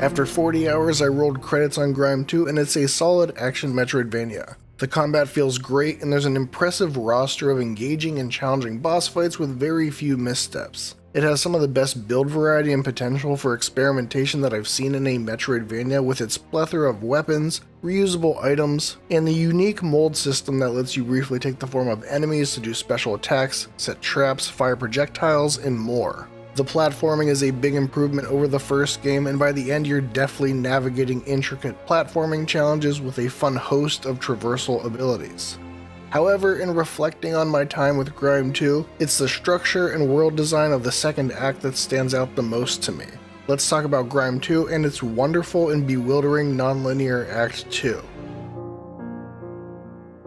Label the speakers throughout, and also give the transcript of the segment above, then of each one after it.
Speaker 1: After 40 hours, I rolled credits on GRIME II, and it's a solid action metroidvania. The combat feels great, and there's an impressive roster of engaging and challenging boss fights with very few missteps. It has some of the best build variety and potential for experimentation that I've seen in a metroidvania, with its plethora of weapons, reusable items, and the unique mold system that lets you briefly take the form of enemies to do special attacks, set traps, fire projectiles, and more. The platforming is a big improvement over the first game, and by the end you're deftly navigating intricate platforming challenges with a fun host of traversal abilities. However, in reflecting on my time with GRIME II, it's the structure and world design of the second act that stands out the most to me. Let's talk about GRIME II and its wonderful and bewildering non-linear Act 2.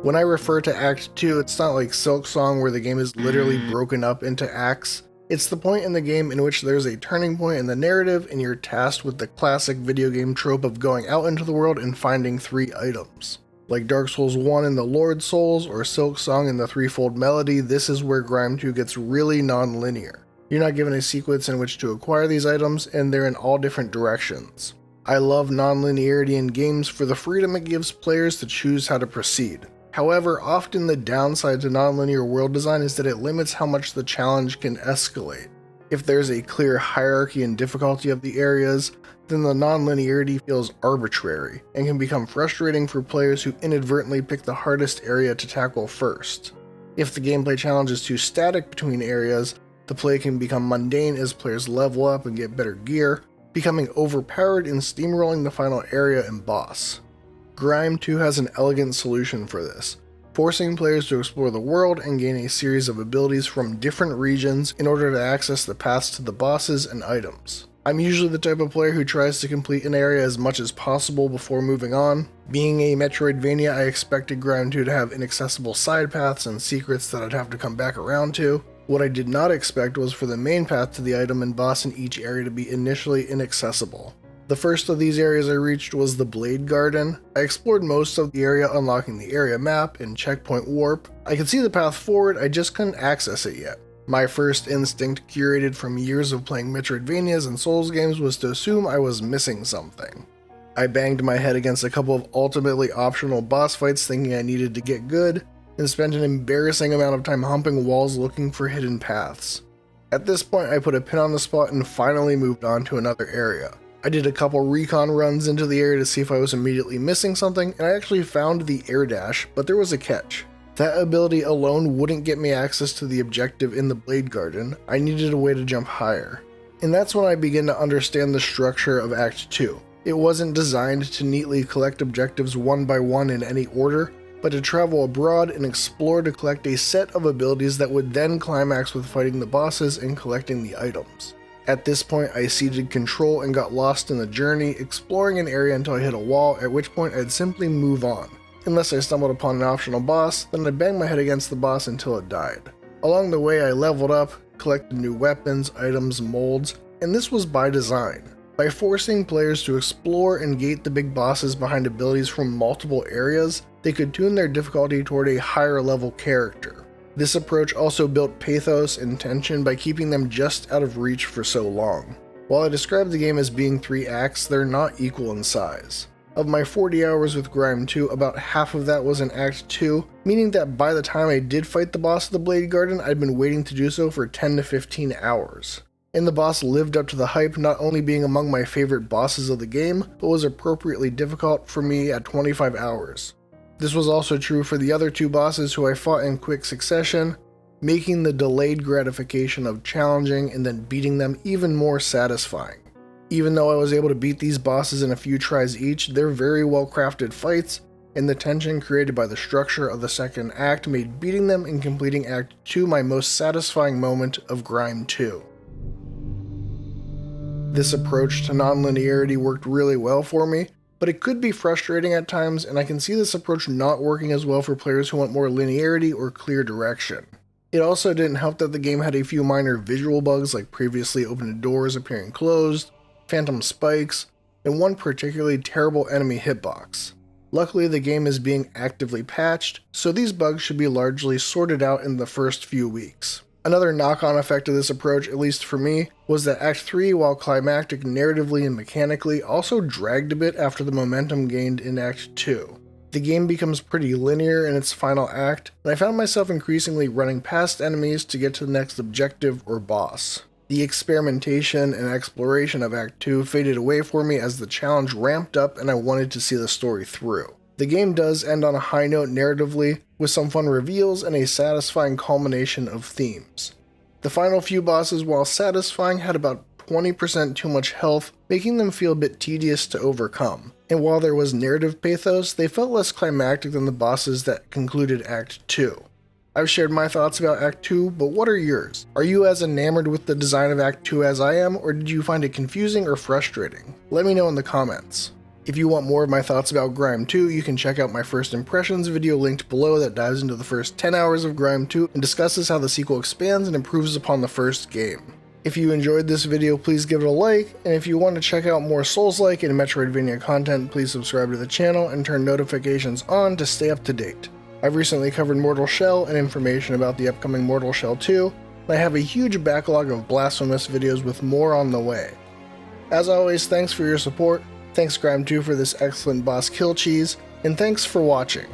Speaker 1: When I refer to Act 2, it's not like Silksong where the game is literally broken up into acts. It's the point in the game in which there's a turning point in the narrative and you're tasked with the classic video game trope of going out into the world and finding 3 items. Like Dark Souls 1 in the Lord Souls or Silksong in the Threefold Melody, this is where GRIME II gets really non-linear. You're not given a sequence in which to acquire these items, and they're in all different directions. I love non-linearity in games for the freedom it gives players to choose how to proceed. However, often the downside to non-linear world design is that it limits how much the challenge can escalate. If there's a clear hierarchy and difficulty of the areas, then the non-linearity feels arbitrary and can become frustrating for players who inadvertently pick the hardest area to tackle first. If the gameplay challenge is too static between areas, the play can become mundane as players level up and get better gear, becoming overpowered and steamrolling the final area and boss. GRIME II has an elegant solution for this, forcing players to explore the world and gain a series of abilities from different regions in order to access the paths to the bosses and items. I'm usually the type of player who tries to complete an area as much as possible before moving on. Being a Metroidvania, I expected GRIME II to have inaccessible side paths and secrets that I'd have to come back around to. What I did not expect was for the main path to the item and boss in each area to be initially inaccessible. The first of these areas I reached was the Blade Garden. I explored most of the area, unlocking the area map and checkpoint warp. I could see the path forward, I just couldn't access it yet. My first instinct, curated from years of playing Metroidvanias and Souls games, was to assume I was missing something. I banged my head against a couple of ultimately optional boss fights thinking I needed to get good, and spent an embarrassing amount of time humping walls looking for hidden paths. At this point, I put a pin on the spot and finally moved on to another area. I did a couple recon runs into the area to see if I was immediately missing something, and I actually found the air dash, but there was a catch. That ability alone wouldn't get me access to the objective in the Blade Garden. I needed a way to jump higher. And that's when I began to understand the structure of Act 2. It wasn't designed to neatly collect objectives one by one in any order, but to travel abroad and explore to collect a set of abilities that would then climax with fighting the bosses and collecting the items. At this point, I ceded control and got lost in the journey, exploring an area until I hit a wall, at which point I'd simply move on. Unless I stumbled upon an optional boss, then I'd bang my head against the boss until it died. Along the way, I leveled up, collected new weapons, items, molds, and this was by design. By forcing players to explore and gate the big bosses behind abilities from multiple areas, they could tune their difficulty toward a higher level character. This approach also built pathos and tension by keeping them just out of reach for so long. While I describe the game as being 3 acts, they're not equal in size. Of my 40 hours with GRIME II, about half of that was in Act 2, meaning that by the time I did fight the boss of the Blade Garden, I'd been waiting to do so for 10 to 15 hours. And the boss lived up to the hype, not only being among my favorite bosses of the game, but was appropriately difficult for me at 25 hours. This was also true for the other 2 bosses who I fought in quick succession, making the delayed gratification of challenging and then beating them even more satisfying. Even though I was able to beat these bosses in a few tries each, they're very well crafted fights, and the tension created by the structure of the second act made beating them and completing Act 2 my most satisfying moment of GRIME II. This approach to non-linearity worked really well for me, but it could be frustrating at times, and I can see this approach not working as well for players who want more linearity or clear direction. It also didn't help that the game had a few minor visual bugs like previously opened doors appearing closed, phantom spikes, and one particularly terrible enemy hitbox. Luckily, the game is being actively patched, so these bugs should be largely sorted out in the first few weeks. Another knock-on effect of this approach, at least for me, was that Act 3, while climactic narratively and mechanically, also dragged a bit after the momentum gained in Act 2. The game becomes pretty linear in its final act, and I found myself increasingly running past enemies to get to the next objective or boss. The experimentation and exploration of Act 2 faded away for me as the challenge ramped up and I wanted to see the story through. The game does end on a high note narratively, with some fun reveals and a satisfying culmination of themes. The final few bosses, while satisfying, had about 20% too much health, making them feel a bit tedious to overcome. And while there was narrative pathos, they felt less climactic than the bosses that concluded Act 2. I've shared my thoughts about Act 2, but what are yours? Are you as enamored with the design of Act 2 as I am, or did you find it confusing or frustrating? Let me know in the comments. If you want more of my thoughts about GRIME II, you can check out my first impressions video linked below that dives into the first 10 hours of GRIME II and discusses how the sequel expands and improves upon the first game. If you enjoyed this video, please give it a like, and if you want to check out more Souls-like and Metroidvania content, please subscribe to the channel and turn notifications on to stay up to date. I've recently covered Mortal Shell and information about the upcoming Mortal Shell 2, and I have a huge backlog of blasphemous videos with more on the way. As always, thanks for your support. Thanks GRIME II for this excellent boss kill cheese, and thanks for watching.